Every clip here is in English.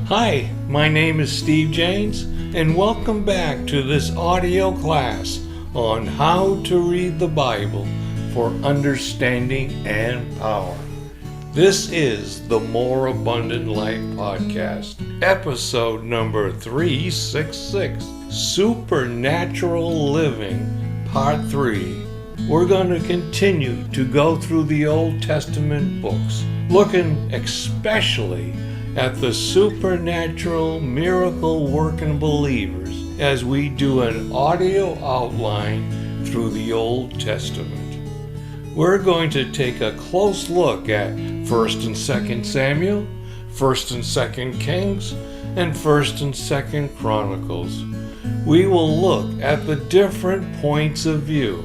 Hi, my name is Steve James, and welcome back to this audio class on how to read the Bible for understanding and power. This is the More Abundant Life Podcast, episode number 366, Supernatural Living, Part 3. We're going to continue to go through the Old Testament books, looking especially at the supernatural miracle working believers as we do an audio outline through the Old Testament. We're going to take a close look at 1st and 2nd Samuel, 1st and 2nd Kings, and 1st and 2nd Chronicles. We will look at the different points of view.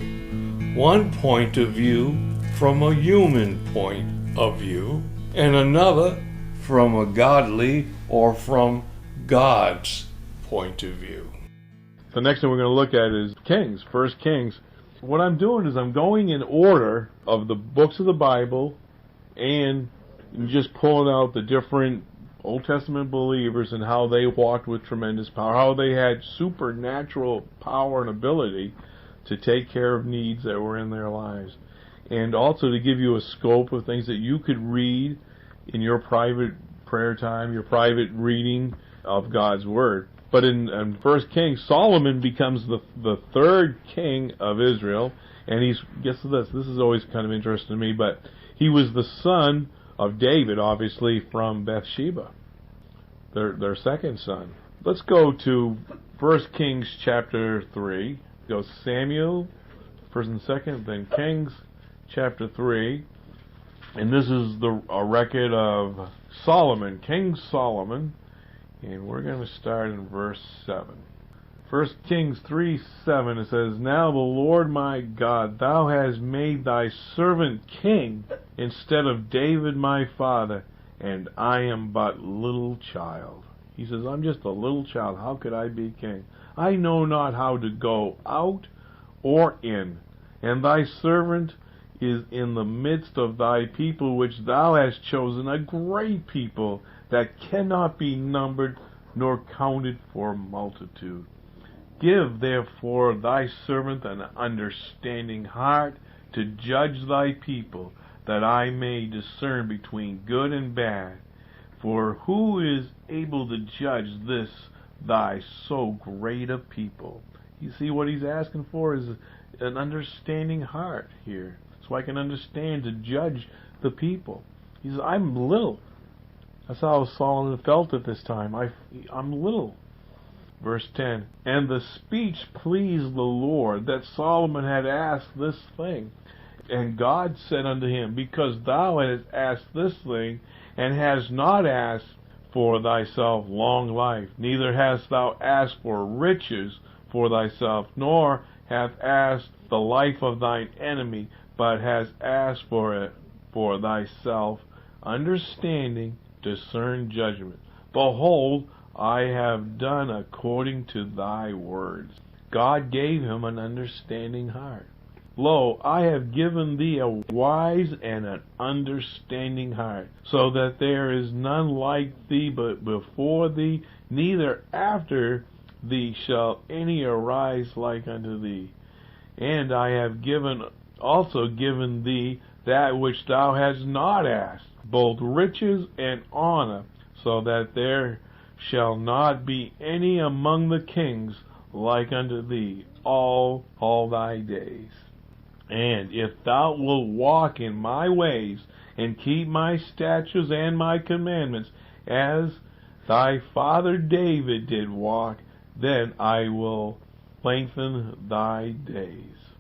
One point of view from a human point of view, and another from a godly or from God's point of view. The next thing we're going to look at is Kings, 1st Kings. What I'm doing is I'm going in order of the books of the Bible and just pulling out the different Old Testament believers and how they walked with tremendous power, how they had supernatural power and ability to take care of needs that were in their lives. And also to give you a scope of things that you could read in your private prayer time, your private reading of God's Word. But in 1 Kings, Solomon becomes the third king of Israel, and guess this is always kind of interesting to me, but he was the son of David, obviously, from Bathsheba, their second son. Let's go to 1 Kings chapter 3. Go Samuel, 1st and 2nd, then Kings chapter 3. And this is a record of Solomon, King Solomon. And we're going to start in verse 7. 1 Kings 3:7, it says, "Now the Lord my God, thou hast made thy servant king instead of David my father, and I am but little child." He says, I'm just a little child. How could I be king? I know not how to go out or in. And thy servant is in the midst of thy people, which thou hast chosen, a great people that cannot be numbered nor counted for multitude. Give therefore thy servant an understanding heart to judge thy people, that I may discern between good and bad. For who is able to judge this thy so great a people? You see, what he's asking for is an understanding heart here, so I can understand to judge the people. He says, I'm little. That's how Solomon felt at this time. I'm little. Verse 10, "And the speech pleased the Lord, that Solomon had asked this thing. And God said unto him, Because thou hast asked this thing, and hast not asked for thyself long life, neither hast thou asked for riches for thyself, nor hath asked the life of thine enemy, but hast asked for it for thyself, understanding, discern judgment. Behold, I have done according to thy words." God gave him an understanding heart. "Lo, I have given thee a wise and an understanding heart, so that there is none like thee but before thee, neither after thee shall any arise like unto thee. And I have also given thee that which thou hast not asked, both riches and honor, so that there shall not be any among the kings like unto thee all thy days. And if thou wilt walk in my ways, and keep my statutes and my commandments, as thy father David did walk, then I will lengthen thy days."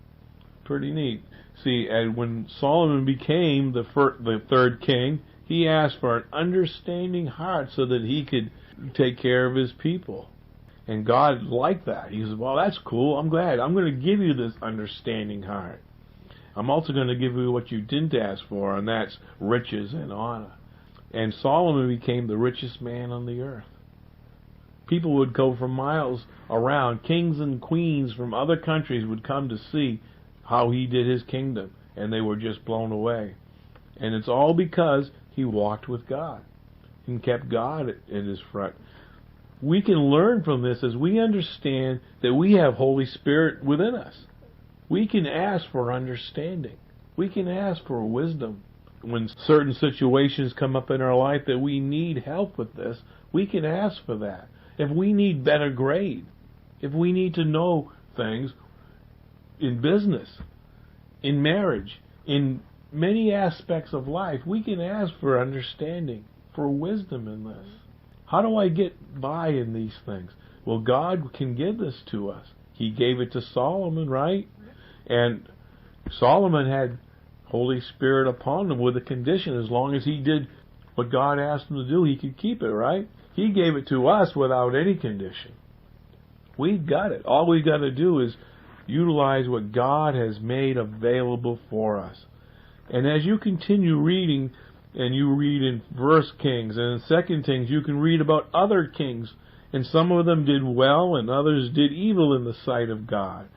Pretty neat. See, and when Solomon became the third king, he asked for an understanding heart so that he could take care of his people. And God liked that. He said, well, that's cool. I'm glad. I'm going to give you this understanding heart. I'm also going to give you what you didn't ask for, and that's riches and honor. And Solomon became the richest man on the earth. People would go for miles around. Kings and queens from other countries would come to see how he did his kingdom, and they were just blown away. And it's all because he walked with God. and kept God in his front. We can learn from this as we understand that we have Holy Spirit within us. We can ask for understanding. We can ask for wisdom. When certain situations come up in our life that we need help with this, we can ask for that. If we need better grade, if we need to know things in business, in marriage, in many aspects of life, we can ask for understanding, for wisdom in this. How do I get by in these things? Well, God can give this to us. He gave it to Solomon, right? And Solomon had Holy Spirit upon him with a condition. As long as he did what God asked him to do, he could keep it, right? He gave it to us without any condition. We've got it. All we've got to do is utilize what God has made available for us. And as you continue reading, and you read in 1 Kings and in 2 Kings, you can read about other kings, and some of them did well and others did evil in the sight of God.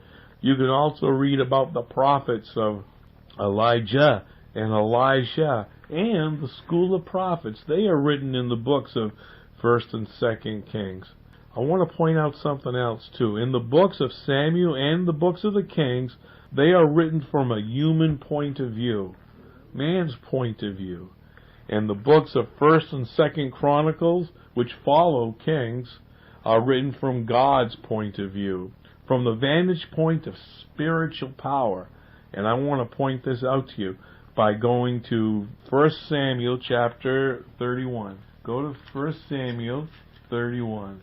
You can also read about the prophets of Elijah and Elisha and the school of prophets. They are written in the books of 1 and 2 Kings. I want to point out something else too. In the books of Samuel and the books of the Kings, they are written from a human point of view, man's point of view. And the books of 1 and 2 Chronicles, which follow Kings, are written from God's point of view, from the vantage point of spiritual power. And I want to point this out to you by going to 1 Samuel chapter 31. Go to 1 Samuel 31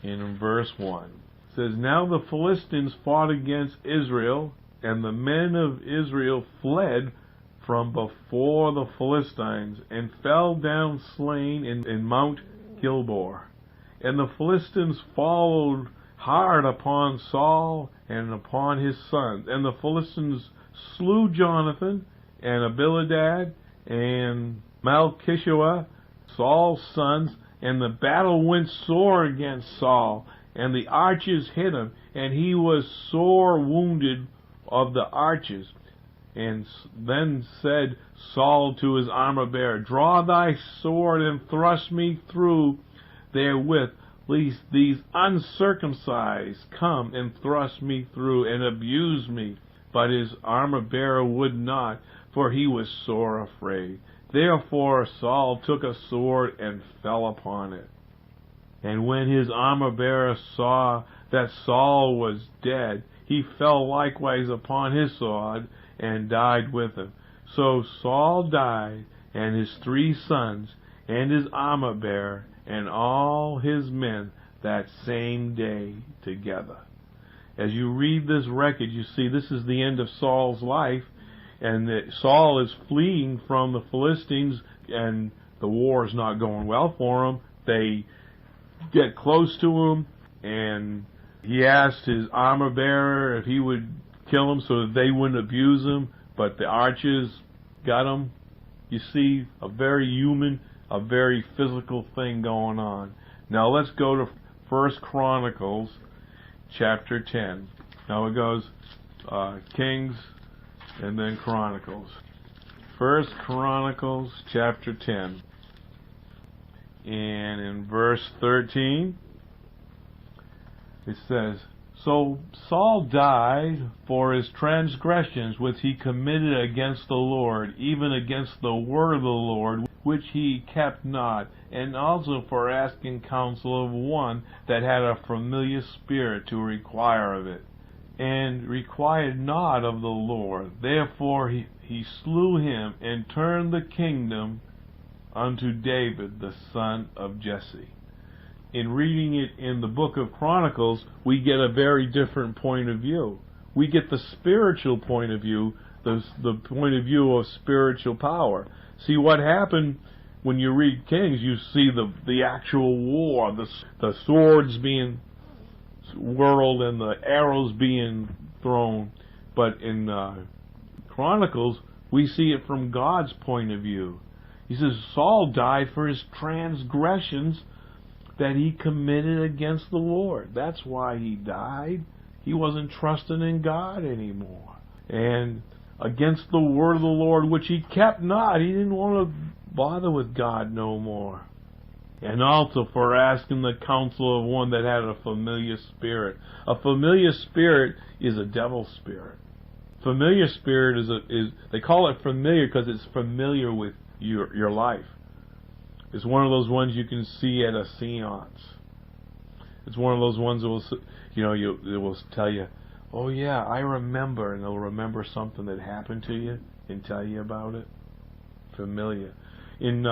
and in verse 1. It says, Now the Philistines fought against Israel, and the men of Israel fled from before the Philistines, and fell down slain in Mount Gilboa. And the Philistines followed hard upon Saul and upon his sons. And the Philistines slew Jonathan and Abinadab and Malchishua, Saul's sons, and the battle went sore against Saul, and the archers hit him, and he was sore wounded of the archers. And then said Saul to his armor-bearer, Draw thy sword and thrust me through therewith, lest these uncircumcised come and thrust me through and abuse me. But his armor-bearer would not, for he was sore afraid. Therefore Saul took a sword and fell upon it. And when his armor-bearer saw that Saul was dead, he fell likewise upon his sword, and died with him. So Saul died, and his 3 sons, and his armor-bearer, and all his men that same day together. As you read this record, you see this is the end of Saul's life, and that Saul is fleeing from the Philistines, and the war is not going well for him. They get close to him, and he asked his armor-bearer if he would kill him so that they wouldn't abuse him, but the archers got him. You see, a very human, a very physical thing going on. Now let's go to 1 Chronicles chapter 10. Now it goes Kings and then Chronicles. 1 Chronicles chapter 10. And in verse 13, it says, So Saul died for his transgressions which he committed against the Lord, even against the word of the Lord, which he kept not, and also for asking counsel of one that had a familiar spirit to require of it, and required not of the Lord. Therefore he slew him, and turned the kingdom unto David the son of Jesse. In reading it in the book of Chronicles, we get a very different point of view. We get the spiritual point of view, the point of view of spiritual power. See what happened when you read Kings, you see the actual war, the swords being whirled and the arrows being thrown. But in Chronicles, we see it from God's point of view. He says Saul died for his transgressions that he committed against the Lord. That's why he died. He wasn't trusting in God anymore. And against the word of the Lord, which he kept not. He didn't want to bother with God no more. and also for asking the counsel of one that had a familiar spirit. A familiar spirit is a devil spirit. Familiar spirit is they call it familiar because it's familiar with your life. It's one of those ones you can see at a seance. It's one of those ones that will, it will tell you, oh yeah, I remember, and they'll remember something that happened to you and tell you about it. Familiar. In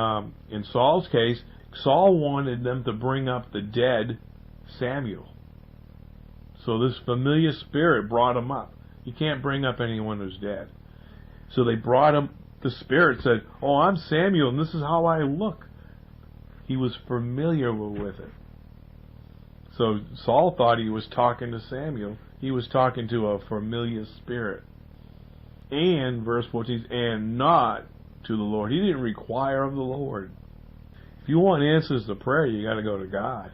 Saul's case, Saul wanted them to bring up the dead Samuel. So this familiar spirit brought him up. You can't bring up anyone who's dead. So they brought him, the spirit said, oh, I'm Samuel, and this is how I look. He was familiar with it. So Saul thought he was talking to Samuel. He was talking to a familiar spirit. And, verse 14, and not to the Lord. He didn't require of the Lord. If you want answers to prayer, you got to go to God.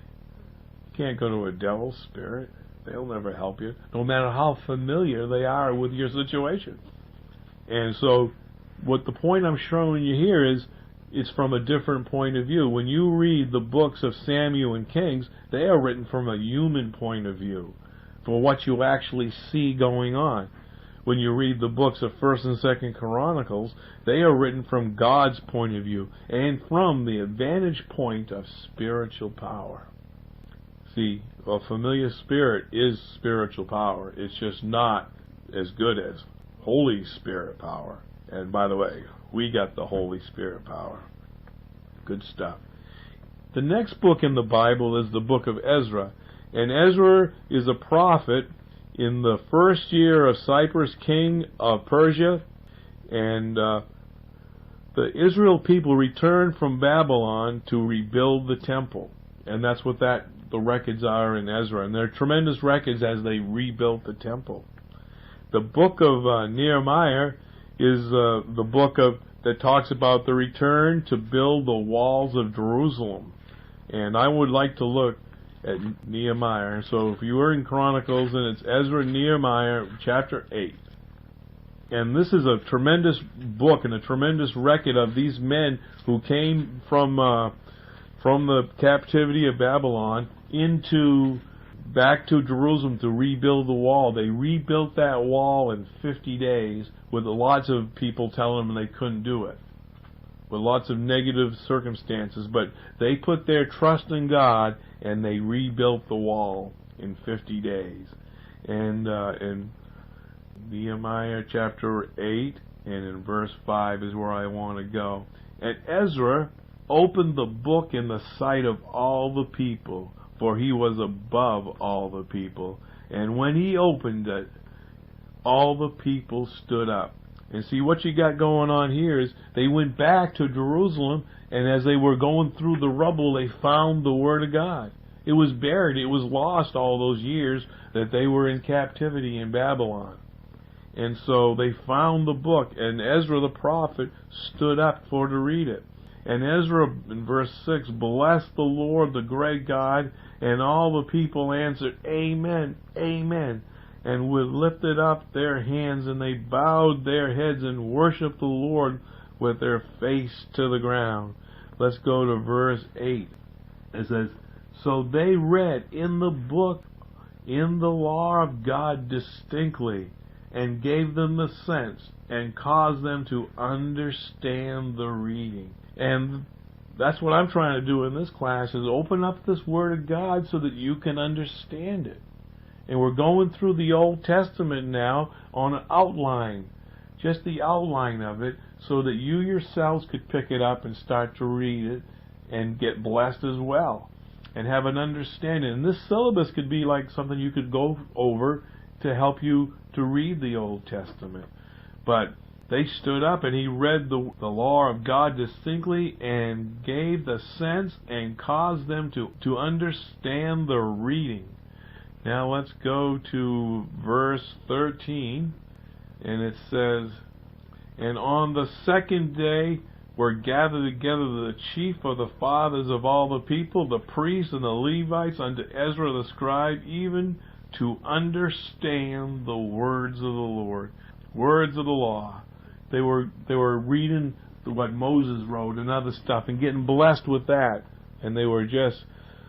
You can't go to a devil spirit. They'll never help you, no matter how familiar they are with your situation. And so, what the point I'm showing you here is, it's from a different point of view. When you read the books of Samuel and Kings, they are written from a human point of view, for what you actually see going on. When you read the books of 1st and 2nd Chronicles, they are written from God's point of view, and from the vantage point of spiritual power. See, a familiar spirit is spiritual power. It's just not as good as Holy Spirit power. And by the way, we got the Holy Spirit power. Good stuff. The next book in the Bible is the book of Ezra. And Ezra is a prophet in the first year of Cyprus King of Persia. And the Israel people returned from Babylon to rebuild the temple. And that's what the records are in Ezra. And they're tremendous records as they rebuilt the temple. The book of Nehemiah is the book that talks about the return to build the walls of Jerusalem. And I would like to look at Nehemiah. So if you were in Chronicles, and it's Ezra and Nehemiah, chapter 8. And this is a tremendous book and a tremendous record of these men who came from the captivity of Babylon back to Jerusalem to rebuild the wall. They rebuilt that wall in 50 days with lots of people telling them they couldn't do it, with lots of negative circumstances. But they put their trust in God, and they rebuilt the wall in 50 days. And in Nehemiah chapter 8 and in verse 5 is where I want to go. And Ezra opened the book in the sight of all the people, for he was above all the people. And when he opened it, all the people stood up. And see, what you got going on here is they went back to Jerusalem, and as they were going through the rubble, they found the Word of God. It was buried. It was lost all those years that they were in captivity in Babylon. And so they found the book, and Ezra the prophet stood up to read it. And Ezra, in verse 6, blessed the Lord, the great God, and all the people answered, Amen, Amen, and would lifted up their hands, and they bowed their heads and worshipped the Lord with their face to the ground. Let's go to verse 8. It says, so they read in the book, in the law of God distinctly, and gave them the sense, and caused them to understand the reading. And that's what I'm trying to do in this class, is open up this Word of God so that you can understand it. And we're going through the Old Testament now on an outline, just the outline of it, so that you yourselves could pick it up and start to read it and get blessed as well and have an understanding. And this syllabus could be like something you could go over to help you to read the Old Testament. But they stood up, and he read the law of God distinctly and gave the sense and caused them to understand the reading. Now let's go to verse 13, and it says, and on the second day were gathered together the chief of the fathers of all the people, the priests and the Levites, unto Ezra the scribe, even to understand the words of the Lord, words of the law. They were reading what Moses wrote and other stuff and getting blessed with that And they were just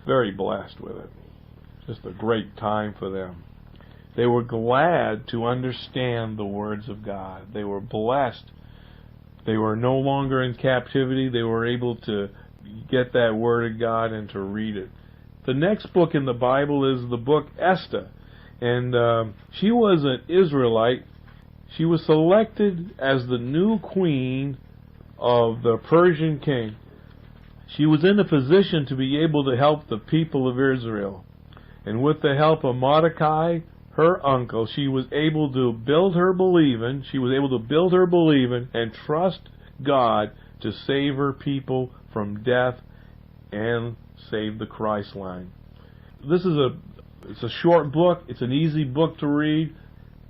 very blessed with it. Just a great time for them. They were glad to understand the words of God. They were blessed. They were no longer in captivity. They were able to get that word of God and to read it. The next book in the Bible is the book Esther. And she was an Israelite. She was selected as the new queen of the Persian king. She was in a position to be able to help the people of Israel. And with the help of Mordecai, her uncle, she was able to build her believing. She was able to build her believing and trust God to save her people from death and save the Christ line. It's a short book. It's an easy book to read.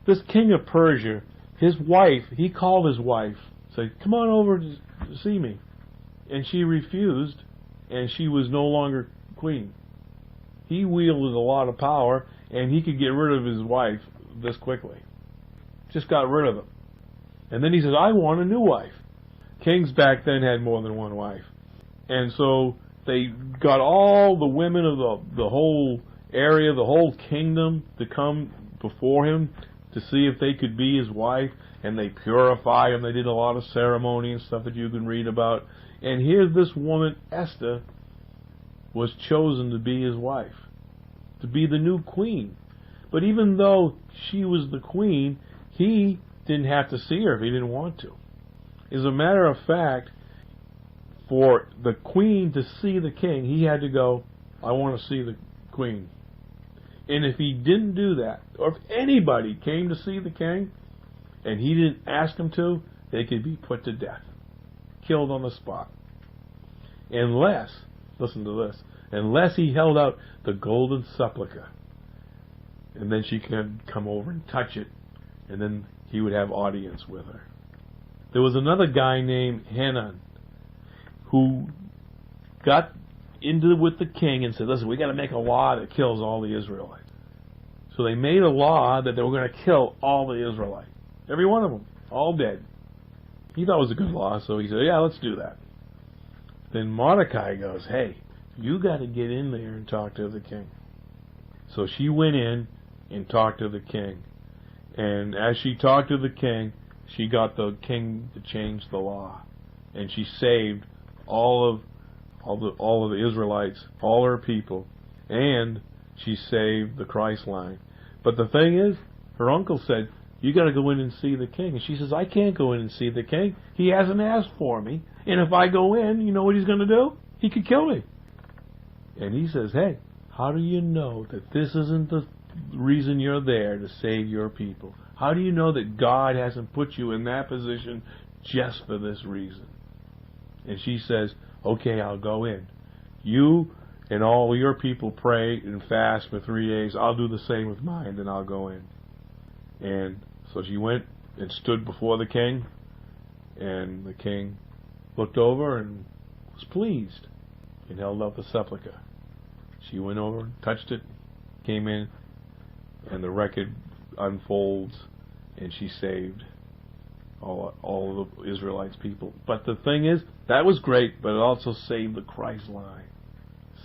This king of Persia, his wife, he called his wife, said, "Come on over to see me." And she refused, and she was no longer queen. He wielded a lot of power, and he could get rid of his wife this quickly. Just got rid of him. And then he says, "I want a new wife." Kings back then had more than one wife. And so they got all the women of the whole area, the whole kingdom, to come before him to see if they could be his wife. And they purified him. They did a lot of ceremony and stuff that you can read about. And here this woman, Esther, was chosen to be his wife, to be the new queen. But even though she was the queen, he didn't have to see her if he didn't want to. As a matter of fact, for the queen to see the king, he had to go, "I want to see the queen." And if he didn't do that, or if anybody came to see the king, and he didn't ask them to, they could be put to death, killed on the spot. Unless, listen to this, unless he held out the golden sepulchre, and then she could come over and touch it, and then he would have audience with her. There was another guy named Hanan who got into it with the king and said, "Listen, we got to make a law that kills all the Israelites." So they made a law that they were going to kill all the Israelites. Every one of them, all dead. He thought it was a good law, so he said, "Yeah, let's do that." Then Mordecai goes, "Hey, you got to get in there and talk to the king." So she went in and talked to the king. And as she talked to the king, she got the king to change the law. And she saved all of the Israelites, all her people, and she saved the Christ line. But the thing is, her uncle said, "You got to go in and see the king." And she says, "I can't go in and see the king. He hasn't asked for me. And if I go in, you know what he's going to do? He could kill me." And he says, "Hey, how do you know that this isn't the reason you're there, to save your people? How do you know that God hasn't put you in that position just for this reason?" And she says, "Okay, I'll go in. You and all your people pray and fast for 3 days. I'll do the same with mine, then I'll go in." And so she went and stood before the king, and the king looked over and was pleased and held up the sepulchre. She went over, touched it, came in, and the record unfolds, and she saved all of the Israelites' people. But the thing is, that was great, but it also saved the Christ line.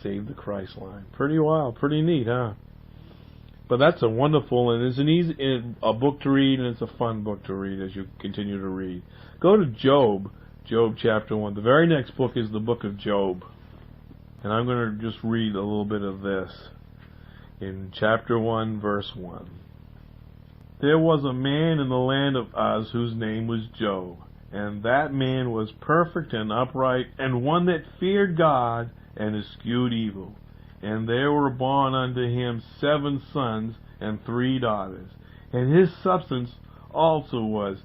Saved the Christ line. Pretty wild, pretty neat, huh? But that's a wonderful, and it's an easy a book to read, and it's a fun book to read as you continue to read. Go to Job, Job chapter 1. The very next book is the book of Job. And I'm going to just read a little bit of this. In chapter 1, verse 1. "There was a man in the land of Uz whose name was Job, and that man was perfect and upright, and one that feared God and eschewed evil. And there were born unto him 7 sons and 3 daughters. And his substance also was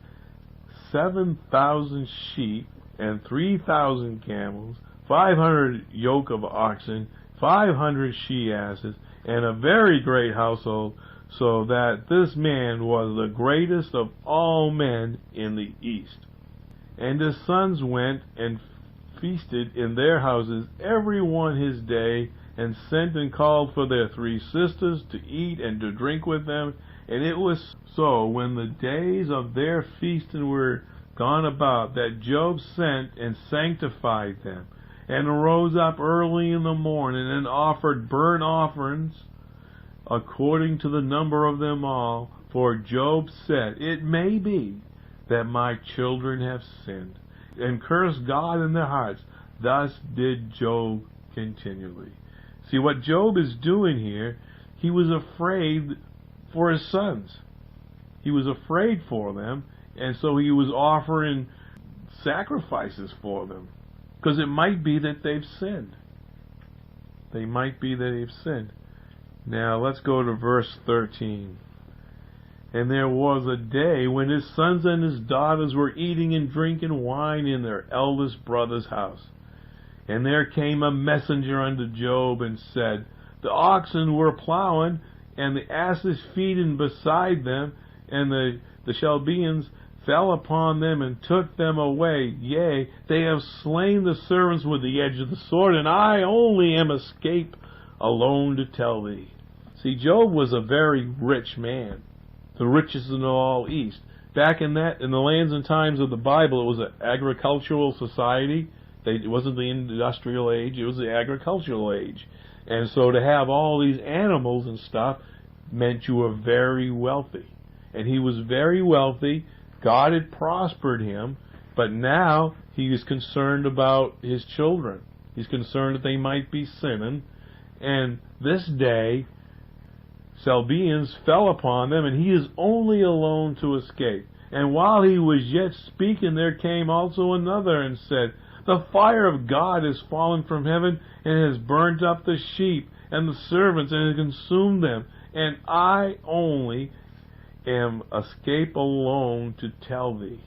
7,000 sheep and 3,000 camels, 500 yoke of oxen, 500 she-asses, and a very great household, so that this man was the greatest of all men in the east. And his sons went and feasted in their houses, every one his day, and sent and called for their 3 sisters to eat and to drink with them. And it was so, when the days of their feasting were gone about, that Job sent and sanctified them, and rose up early in the morning, and offered burnt offerings according to the number of them all. For Job said, It may be that my children have sinned, and cursed God in their hearts. Thus did Job continually. See, what Job is doing here, he was afraid for his sons. He was afraid for them, and so he was offering sacrifices for them. Because it might be that they've sinned. They might be that they've sinned. Now, let's go to verse 13. And there was a day when his sons and his daughters were eating and drinking wine in their eldest brother's house. And there came a messenger unto Job and said, The oxen were plowing, and the asses feeding beside them, and the Chaldeans fell upon them and took them away. Yea, they have slain the servants with the edge of the sword, and I only am escaped alone to tell thee. See, Job was a very rich man, the richest in all East. Back in the lands and times of the Bible, it was an agricultural society. It wasn't the industrial age, it was the agricultural age. And so to have all these animals and stuff meant you were very wealthy. And he was very wealthy. God had prospered him, but now he is concerned about his children. He's concerned that they might be sinning. And this day, Chaldeans fell upon them, and he is only alone to escape. And while he was yet speaking, there came also another and said, The fire of God is fallen from heaven, and has burnt up the sheep and the servants, and has consumed them. And I only am escape alone to tell thee.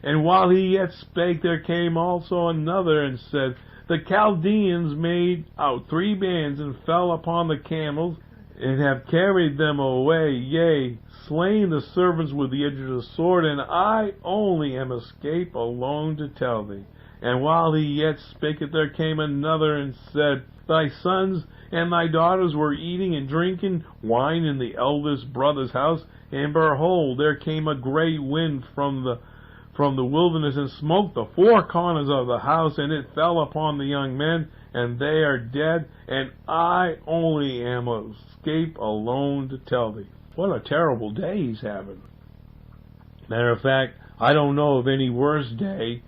And while he yet spake, there came also another and said, The Chaldeans made out 3 bands, and fell upon the camels, and have carried them away, yea, slain the servants with the edge of the sword, and I only am escape alone to tell thee. And while he yet spake it, there came another and said, Thy sons and thy daughters were eating and drinking wine in the eldest brother's house, and behold, there came a great wind from the wilderness, and smote the 4 corners of the house, and it fell upon the young men, and they are dead, and I only am escape alone to tell thee. What a terrible day he's having. Matter of fact, I don't know of any worse day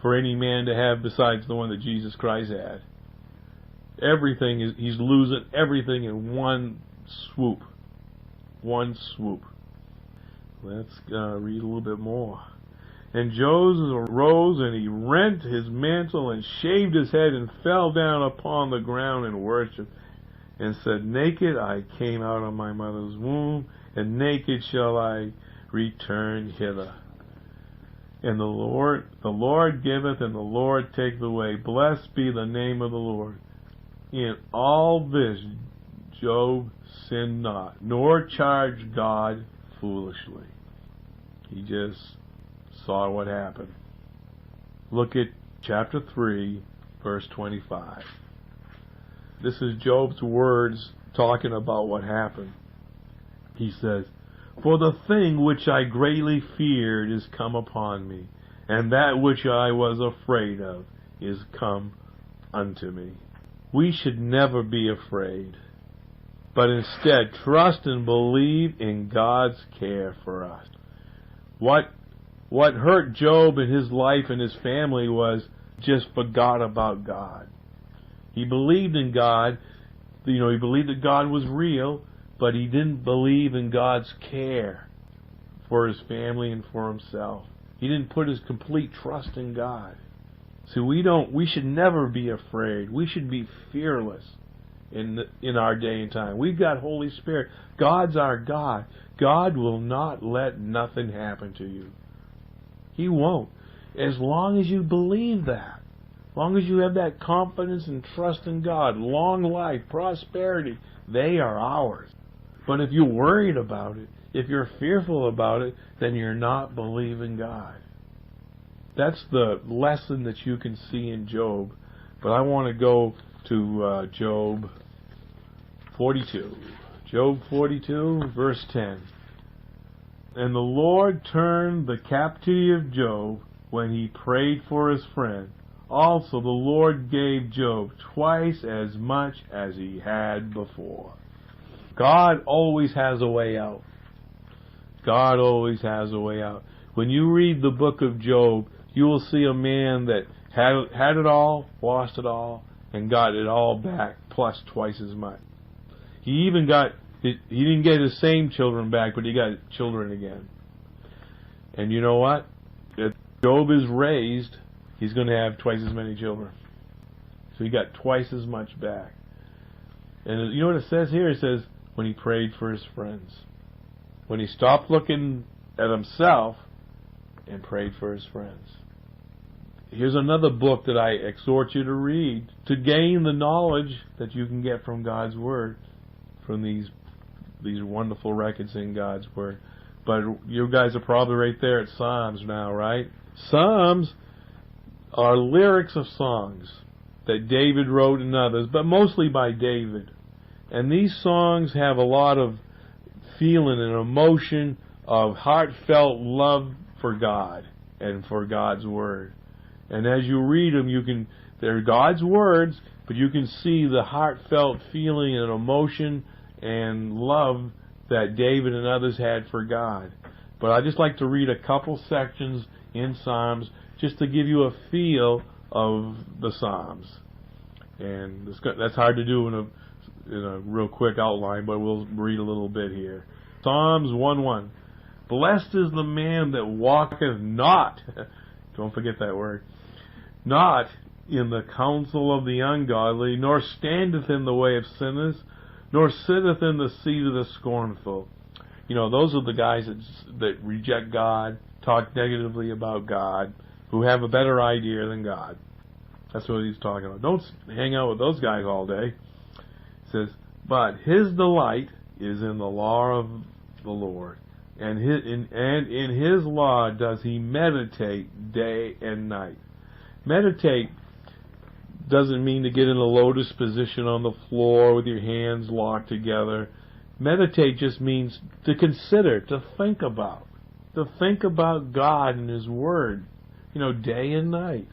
for any man to have besides the one that Jesus Christ had. He's losing everything in one swoop. One swoop. Let's read a little bit more. And Joseph arose, and he rent his mantle, and shaved his head, and fell down upon the ground and worshipped, and said, Naked I came out of my mother's womb, and naked shall I return hither. And the Lord giveth, and the Lord taketh away. Blessed be the name of the Lord. In all this Job sinned not, nor charged God foolishly. He just saw what happened. Look at chapter 3, verse 25. This is Job's words talking about what happened. He says, For the thing which I greatly feared is come upon me, and that which I was afraid of is come unto me. We should never be afraid, but instead trust and believe in God's care for us. What hurt Job in his life and his family was just forgot about God. He believed in God. He believed that God was real, but he didn't believe in God's care for his family and for himself. He didn't put his complete trust in God. See, we should never be afraid. We should be fearless in our day and time. We've got Holy Spirit. God's our God. God will not let nothing happen to you. He won't. As long as you believe that. As long as you have that confidence and trust in God. Long life, prosperity, they are ours. But if you're worried about it, if you're fearful about it, then you're not believing God. That's the lesson that you can see in Job. But I want to go to Job 42. Job 42, verse 10. And the Lord turned the captivity of Job when he prayed for his friend. Also the Lord gave Job twice as much as he had before. God always has a way out. God always has a way out. When you read the book of Job, you will see a man that had it all, lost it all, and got it all back, plus twice as much. He didn't get his same children back, but he got children again. And you know what? If Job is raised, he's going to have twice as many children. So he got twice as much back. And you know what it says here? It says, when he prayed for his friends. When he stopped looking at himself and prayed for his friends. Here's another book that I exhort you to read to gain the knowledge that you can get from God's Word, from these wonderful records in God's Word. But you guys are probably right there at Psalms now, right? Psalms are lyrics of songs that David wrote and others, but mostly by David. And these songs have a lot of feeling and emotion of heartfelt love for God and for God's Word. And as you read them, they're God's words, but you can see the heartfelt feeling and emotion and love that David and others had for God. But I just like to read a couple sections in Psalms just to give you a feel of the Psalms. And that's hard to do in a real quick outline, but we'll read a little bit here. Psalms 1:1. Blessed is the man that walketh not, don't forget that word, not in the counsel of the ungodly, nor standeth in the way of sinners, nor sitteth in the seat of the scornful. You know, those are the guys that reject God, talk negatively about God, who have a better idea than God. That's what he's talking about. Don't hang out with those guys all day. He says, but his delight is in the law of the Lord, and in his law does he meditate day and night. Meditate doesn't mean to get in a lotus position on the floor with your hands locked together. Meditate just means to consider, to think about God and His Word, day and night.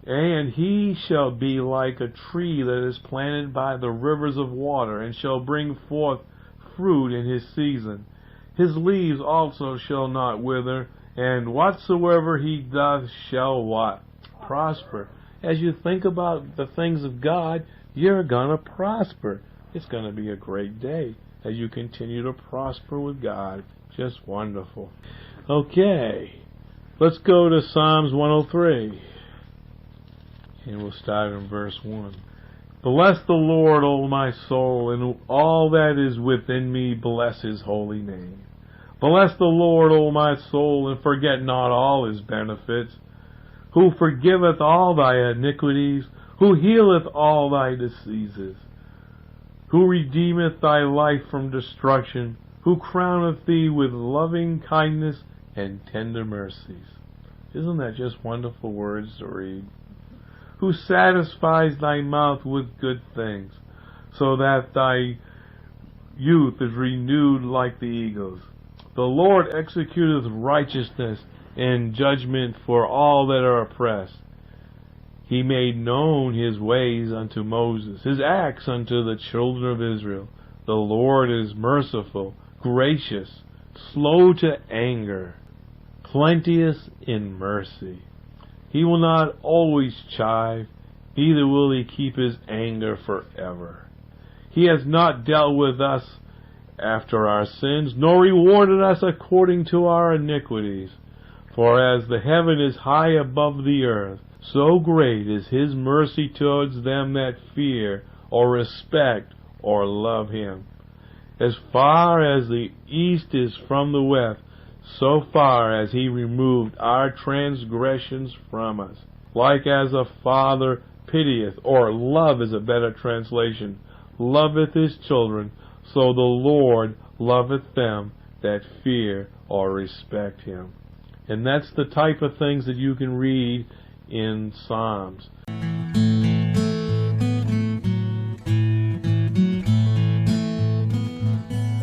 And he shall be like a tree that is planted by the rivers of water, and shall bring forth fruit in his season. His leaves also shall not wither, and whatsoever he doth shall what? Prosper. As you think about the things of God, you're going to prosper. It's going to be a great day as you continue to prosper with God. Just wonderful. Okay, let's go to Psalms 103. And we'll start in verse 1. Bless the Lord, O my soul, and all that is within me, bless His holy name. Bless the Lord, O my soul, and forget not all His benefits, who forgiveth all thy iniquities, who healeth all thy diseases, who redeemeth thy life from destruction, who crowneth thee with loving kindness and tender mercies. Isn't that just wonderful words to read? Who satisfies thy mouth with good things, so that thy youth is renewed like the eagles. The Lord executeth righteousness and judgment for all that are oppressed. He made known His ways unto Moses, His acts unto the children of Israel. The Lord is merciful, gracious, slow to anger, plenteous in mercy. He will not always chide, neither will He keep His anger forever. He has not dealt with us after our sins, nor rewarded us according to our iniquities. For as the heaven is high above the earth, so great is His mercy towards them that fear, or respect, or love Him. As far as the east is from the west, so far as He removed our transgressions from us. Like as a father pitieth, or love is a better translation, loveth his children, so the Lord loveth them that fear or respect Him. And that's the type of things that you can read in Psalms.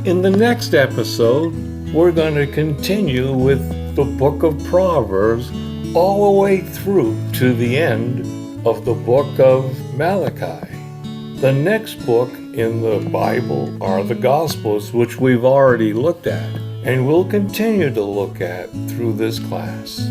In the next episode, we're going to continue with the book of Proverbs, all the way through to the end of the book of Malachi. The next book in the Bible are the Gospels, which we've already looked at, and we'll continue to look at through this class.